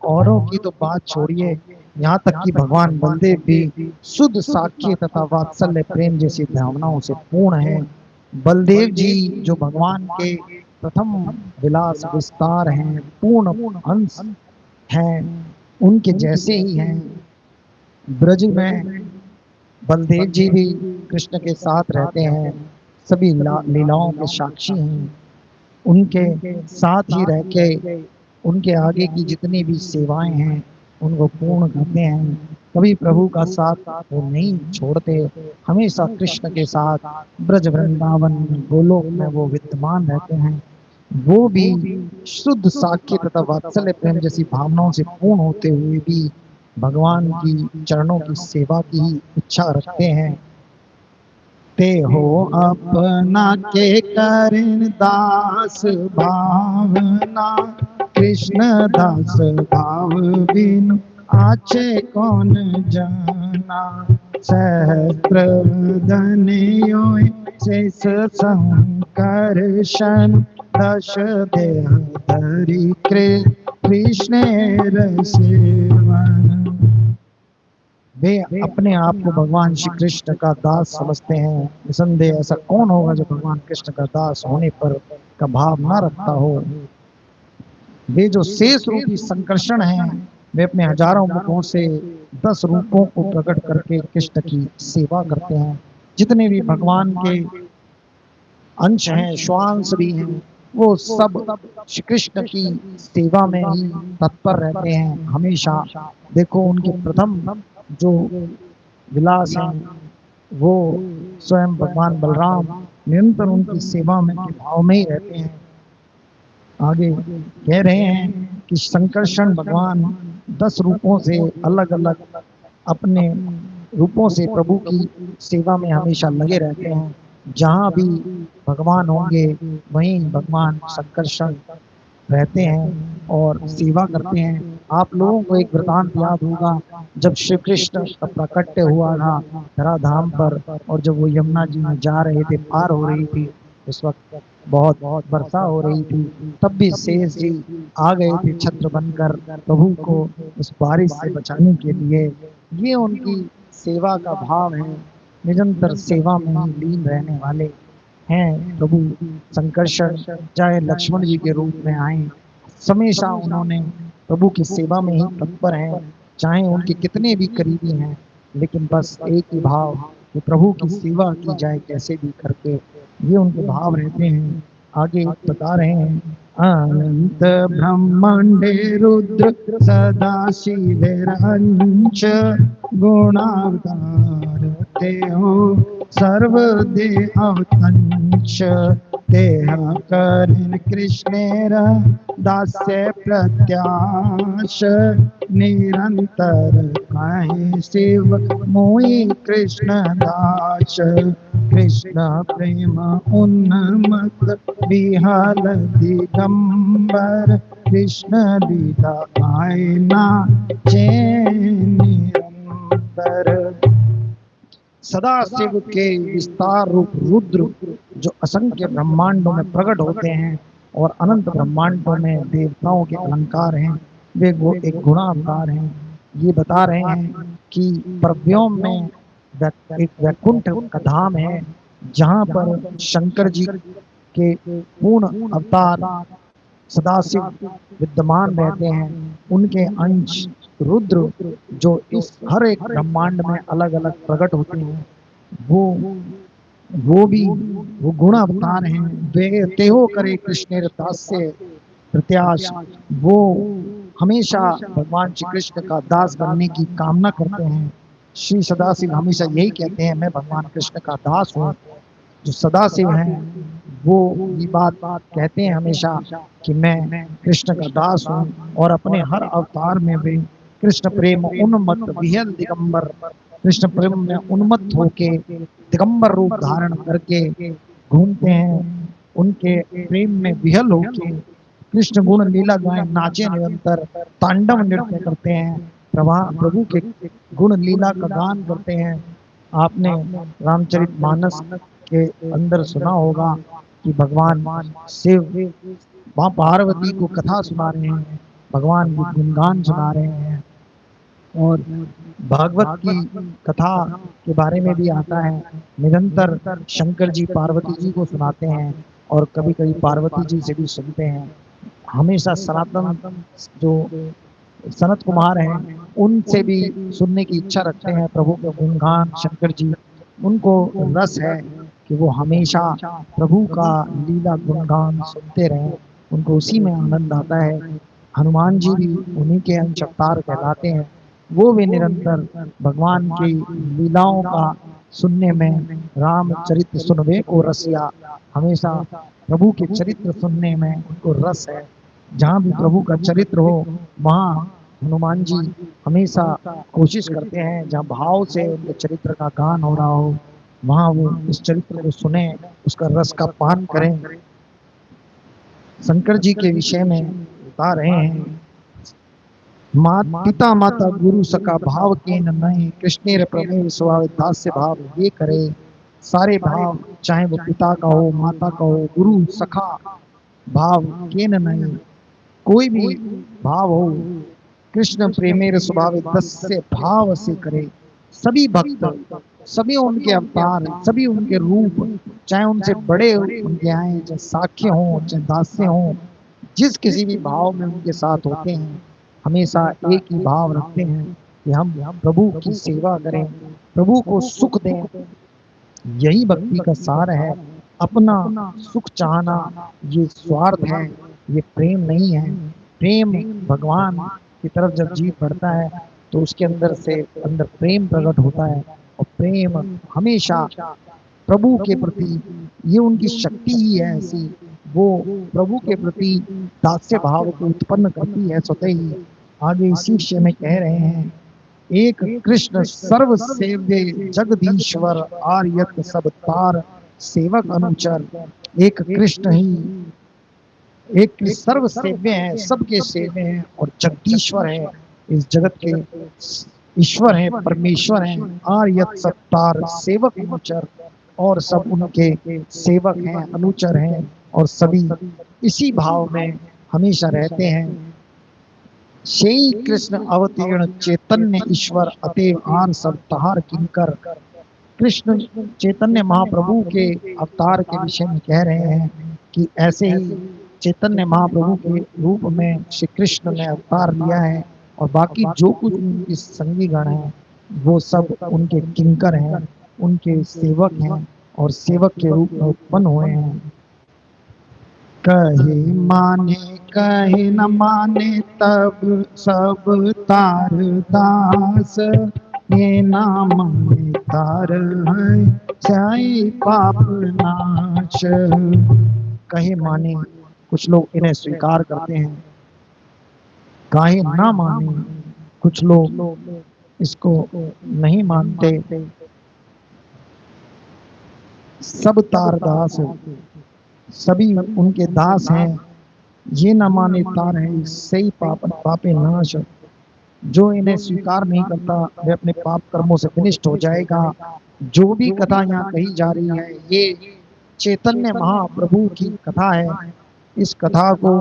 औरों की तो बात छोड़िए, यहाँ तक कि भगवान बलदेव भी शुद्ध साख्य तथा वात्सल्य प्रेम जैसी भावनाओं से पूर्ण हैं। बलदेव जी जो भगवान के प्रथम विलास विस्तार हैं, पूर्ण अंश हैं, उनके जैसे ही हैं। ब्रज में बलदेव जी भी कृष्ण के साथ रहते हैं, सभी लीलाओं के साक्षी हैं। उनके साथ ही रह के उनके आगे की जितनी भी सेवाएं हैं उनको पूर्ण करते हैं। कभी प्रभु का साथ वो नहीं छोड़ते, हमेशा कृष्ण के साथ ब्रज वृंदावन गोलोक में वो विद्यमान रहते हैं। वो भी शुद्ध साख्य तथा वात्सल्य प्रेम जैसी भावनाओं से पूर्ण होते हुए भी भगवान की चरणों की सेवा की ही इच्छा रखते हैं। ते हो अपना के करण दास भावना, कृष्ण दास भाव बिनु आचे कौन जाना। सहस्त्र धनियो शेष संकर्षण, दश देह धरि कृष्ण सेवन। वे अपने आप को भगवान श्री कृष्ण का दास समझते हैं। निसंदेह ऐसा कौन होगा जो भगवान कृष्ण का दास होने पर का भाव न रखता हो। वे जो शेष रूपी संकर्षण हैं, वे अपने हजारों मुखों से 10 रूपों को प्रकट करके कृष्ण की सेवा करते हैं। जितने भी भगवान के अंश हैं, श्वांश भी हैं, वो सब श्री कृष्ण की सेवा में ही तत्पर रहते हैं हमेशा। देखो उनके प्रथम जो विलास हैं वो स्वयं भगवान बलराम निरंतर उनकी सेवा में के भाव में ही रहते हैं। आगे कह रहे हैं कि संकर्षण भगवान 10 रूपों से अलग अलग अपने रूपों से प्रभु की सेवा में हमेशा लगे रहते हैं। जहाँ भी भगवान होंगे वहीं भगवान संकर्षण रहते हैं और सेवा करते हैं। आप लोगों को एक वृतांत याद होगा, जब श्री कृष्ण का प्राकट्य हुआ था धराधाम पर, और जब वो यमुना जी में जा रहे थे, पार हो रही थी, उस वक्त बहुत वर्षा हो रही थी, तब भी शेष जी आ गए थे छत्र बनकर प्रभु को उस बारिश से बचाने के लिए। ये उनकी सेवा का भाव है। निरंतर सेवा में ही लीन रहने वाले हैं प्रभु संकर्षण। चाहे लक्ष्मण जी के रूप में आए, हमेशा उन्होंने प्रभु की सेवा में ही तत्पर हैं। चाहे उनके कितने भी करीबी हैं, लेकिन बस एक ही भाव कि प्रभु की सेवा की जाए कैसे भी करके, ये उनके भाव रहते हैं। आगे बता रहे हैं, अनंत ब्रह्मांडे रुद्र सदा शिवेरंश, गुणावतार ते हो सर्वदेव तंच। देह करण कृष्णेर दास्य प्रत्याश, निरंतर कहीं शिव मोहि कृष्ण दास। कृष्ण प्रेम उन्मत्त विहल दिगंबर, कृष्ण लीला आयना चैन निरंतर। सदाशिव के विस्तार रूप रुद्र जो असंख्य ब्रह्मांडों में प्रकट होते हैं और अनंत ब्रह्मांडों में देवताओं के अलंकार हैं, वे वो एक गुणावतार हैं। ये बता रहे हैं कि परव्योम में एक वैकुंठ का धाम है, जहाँ पर शंकर जी के पूर्ण अवतार सदाशिव विद्यमान रहते हैं। उनके अंश रुद्र जो इस हर एक ब्रह्मांड में अलग अलग प्रकट होते हैं, वो वो भी वो गुण अवतार हैं। वे तेहो करे कृष्ण दास्य प्रत्याश, वो हमेशा भगवान श्री कृष्ण का दास बनने की कामना करते हैं। श्री सदाशिव हमेशा यही कहते हैं, मैं भगवान कृष्ण का दास हूँ। जो सदाशिव हैं वो ये बात कहते हैं हमेशा कि मैं कृष्ण का दास हूँ, और अपने हर अवतार में वे कृष्ण प्रेम उन्मत्त विहल दिगंबर, कृष्ण प्रेम में उन्मत्त होके दिगंबर रूप धारण करके घूमते हैं। उनके प्रेम में विहल होके कृष्ण गुण लीला गाएं, नाचे, निरंतर तांडव नृत्य करते हैं, प्रभु के गुण लीला का गान करते हैं। आपने रामचरितमानस के अंदर सुना होगा कि भगवान शिव माँ पार्वती को कथा सुना रहे हैं, भगवान की गुणगान सुना रहे हैं। और भागवत की कथा के बारे में भी आता है, निरंतर शंकर जी पार्वती जी को सुनाते हैं और कभी कभी पार्वती जी से भी सुनते हैं। हमेशा सनातन जो सनत कुमार हैं उनसे भी सुनने की इच्छा रखते हैं प्रभु के गुणगान। शंकर जी, उनको रस है कि वो हमेशा प्रभु का लीला गुणगान सुनते रहें, उनको उसी में आनंद आता है। हनुमान जी भी उन्हीं के अंश अवतार कहलाते हैं। वो भी निरंतर भगवान की लीलाओं का सुनने में, रामचरित्र सुनवे को रसिया, हमेशा प्रभु के चरित्र सुनने में उनको रस है। जहाँ भी प्रभु का चरित्र हो वहाँ हनुमान जी हमेशा कोशिश करते हैं, जहाँ भाव से उनके चरित्र का गान हो रहा हो वहाँ वो इस चरित्र को सुने, उसका रस का पान करें। शंकर जी के विषय में बता रहे हैं, मात पिता माता गुरु सका भाव के नये, कृष्णेर प्रमेय स्वभाव दास्य भाव ये करे। सारे भाव, चाहे वो पिता का हो, माता का हो, गुरु सखा भाव के नये, कोई भी भाव हो, कृष्ण प्रेमेर स्वभाव दस्य भाव से करे। सभी भक्त, सभी उनके अवतार, सभी उनके रूप, चाहे उनसे बड़े उनके आए, चाहे साख्य हो, चाहे दास्य हो, जिस किसी भी भाव में उनके साथ होते हैं, हमेशा एक ही भाव रखते हैं कि हम प्रभु की सेवा करें, प्रभु को सुख दें। यही भक्ति का सार है। अपना सुख चाहना ये स्वार्थ है, ये प्रेम नहीं है। प्रेम भगवान की तरफ जब जीव बढ़ता है तो उसके अंदर से अंदर प्रेम प्रकट होता है, और प्रेम हमेशा प्रभु के प्रति, ये उनकी शक्ति ही है ऐसी, वो प्रभु के प्रति दास्य भाव को उत्पन्न करती है स्वतः ही। आगे इसी विषय में कह रहे हैं, एक कृष्ण सर्व सेव्य जगदीश्वर, आर्यत सब तार सेवक अनुचर। एक कृष्ण ही एक सर्व सेव्य है, सबके सेव्य हैं और जगदीश्वर है, इस जगत के ईश्वर है, परमेश्वर है। आर्यत सब तार सेवक अनुचर, और सब उनके सेवक हैं, अनुचर हैं, और सभी इसी भाव में हमेशा रहते हैं। शेई कृष्ण अवतीर्ण चैतन्य ईश्वर, अतएव आन सब तहार किंकर। कृष्ण चैतन्य महाप्रभु के अवतार के विषय में कह रहे हैं कि ऐसे ही चैतन्य महाप्रभु के रूप में श्री कृष्ण ने अवतार लिया है, और बाकी जो कुछ उनके संगी गण हैं वो सब उनके किंकर हैं, उनके सेवक हैं, और सेवक के रूप में उत्पन्न हुए हैं। कहे माने कहे न माने तब सब तार दास, ये नाम में तार है चाहे पाप नाश। कहे माने, कुछ लोग इन्हें स्वीकार करते हैं, काहे ना माने, कुछ लोग इसको नहीं मानते। सब तार दास, सभी उनके दास हैं, ये न माने तार है सही पाप पापे नाश। जो इन्हें स्वीकार नहीं करता वह अपने पाप कर्मों से विनिष्ट हो जाएगा। जो भी कथा यहाँ कही जा रही है ये चैतन्य महाप्रभु की कथा है। इस कथा को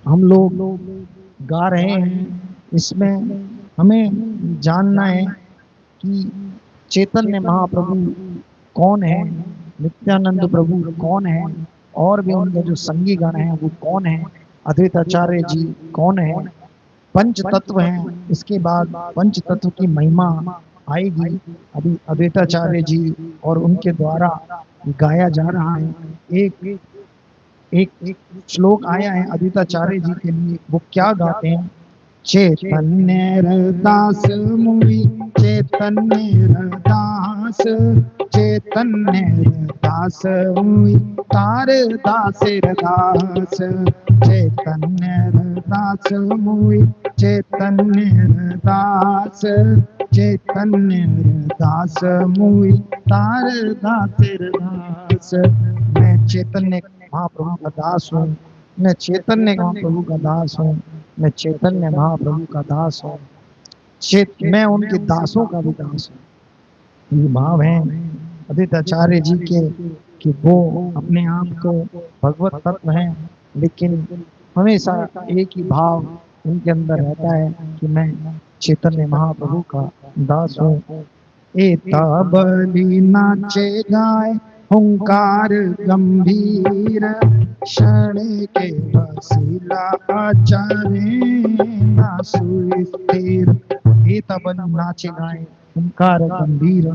हम लोग गा रहे हैं, इसमें हमें जानना है कि चैतन्य महाप्रभु कौन है, नित्यानंद प्रभु कौन है, और भी उनके जो संगी गण हैं वो कौन है, अद्वैत आचार्य जी कौन है, पंच तत्व हैं। इसके बाद पंच तत्व की महिमा आएगी। अभी अद्वैताचार्य जी और उनके द्वारा गाया जा रहा है। एक एक श्लोक आया है अद्वैताचार्य जी के लिए, वो क्या गाते हैं, चैतन्य दास मुनि चैतन्य दास, चैतन्य दास मुनि तार दासेर दास। चैतन्य दास मुनि चैतन्य दास, चैतन्य दास मुनि तार दासेर दास। मैं चैतन्य महाप्रभु का दास हूँ, मैं चैतन्य महाप्रभु का दास हूँ, मैं चैतन्य महाप्रभु का दास हूँ, मैं उनके दासों का भी दास हूँ। ये भाव है अद्वैताचार्य जी के कि वो अपने आप को भगवत तत्व हैं, लेकिन हमेशा एक ही भाव उनके अंदर रहता है कि मैं चैतन्य महाप्रभु का दास हूँ। एता बलि नाचे गाए हुंकार गंभीर, क्षण के वसीला आचार्य ना सुस्थिर। एता बलि नाचे गाए हुंकार गंभीर,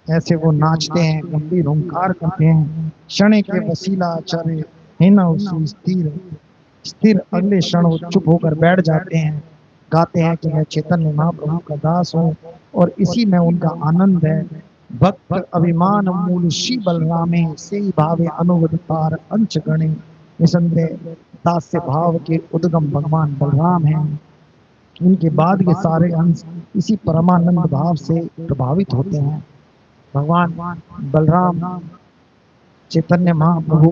ऐसे वो नाचते हैं, गंभीर हुंकार करते हैं। क्षण के वसीला आचार्य है ना सुस्थिर, स्थिर अगले क्षण वो चुप होकर बैठ जाते हैं, गाते हैं कि मैं चैतन्य महाप्रभु का दास हूँ और इसी में उनका आनंद है। भक्त अभिमान मूल श्री बलरामे, से भावे अनुवदतार अंश गणे। निसंदेह दास्य भाव के उद्गम भगवान बलराम हैं। उनके बाद के सारे अंश इसी परमानंद भाव से प्रभावित होते हैं। भगवान बलराम चैतन्य महाप्रभु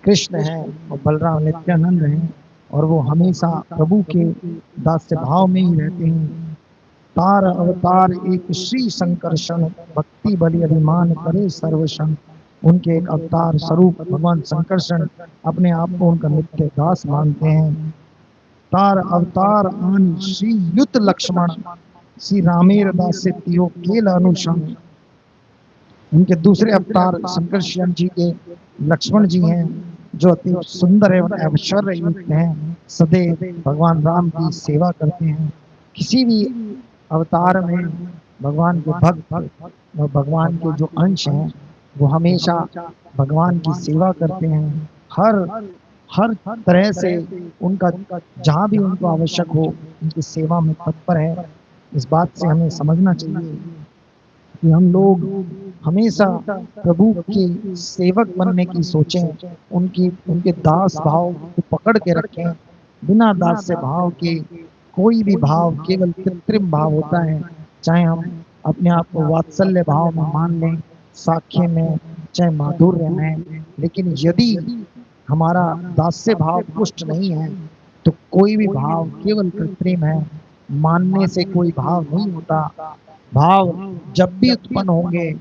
कृष्ण है और बलराम नित्यानंद हैं और वो हमेशा प्रभु के दास्य भाव में ही रहते हैं। तार अवतार एक श्री संकर्षण, भक्ति बलि अभिमान करे सर्वशन। उनके एक अवतार स्वरूप भगवान संकर्षण अपने आप को उनका नित्य दास मानते हैं। तार अवतार आन श्री युत लक्ष्मण, श्री रामेर दास तियो केल अनुषंग। उनके दूसरे अवतार संकर्षण जी के लक्ष्मण जी हैं, जो अति सुंदर एवं ऐश्वर्य युक्त हैं, सदैव भगवान राम की सेवा करते हैं। किसी भी अवतार में भगवान के भक्त और भगवान के जो अंश हैं वो हमेशा भगवान की सेवा करते हैं। हर हर तरह से उनका जहाँ भी उनको आवश्यक हो उनकी सेवा में तत्पर है। इस बात से हमें समझना चाहिए कि हम लोग हमेशा प्रभु के सेवक बनने की सोचें, उनकी उनके दास भाव को पकड़ के रखें। बिना दास्य भाव के कोई भी भाव केवल कृत्रिम भाव होता है। चाहे हम अपने आप को वात्सल्य भाव में मान लें, साख्य में, चाहे माधुर्य में, लेकिन यदि हमारा दास्य भाव पुष्ट नहीं है तो कोई भी भाव केवल कृत्रिम है। मानने से कोई भाव नहीं होता। भाव जब भी उत्पन्न होंगे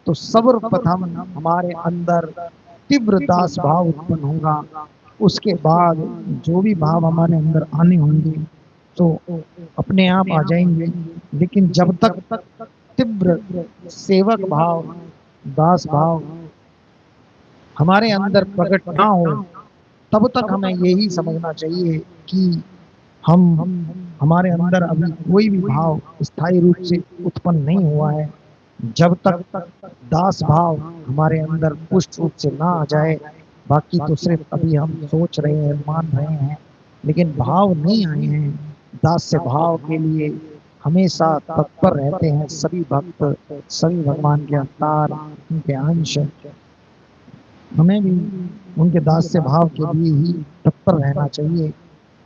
तो सर्वप्रथम हमारे अंदर तीव्र दास भाव उत्पन्न होगा। उसके बाद जो भी भाव हमारे अंदर आने होंगे तो अपने आप आ जाएंगे। लेकिन जब तक तीव्र सेवक भाव, दास भाव हमारे अंदर प्रकट ना हो तब तक हमें यही समझना चाहिए कि हम हमारे अंदर अभी कोई भी भाव स्थायी रूप से उत्पन्न नहीं हुआ है। जब तक दास भाव हमारे अंदर पुष्ट रूप से ना आ जाए, बाकी तो सिर्फ अभी हम सोच रहे हैं, मान रहे हैं, लेकिन भाव नहीं आए हैं। दास्य भाव के लिए हमेशा तत्पर रहते हैं सभी भक्त, सभी भगवान के अवतार, उनके अंश। हमें भी उनके दास्य भाव के लिए ही तत्पर रहना चाहिए।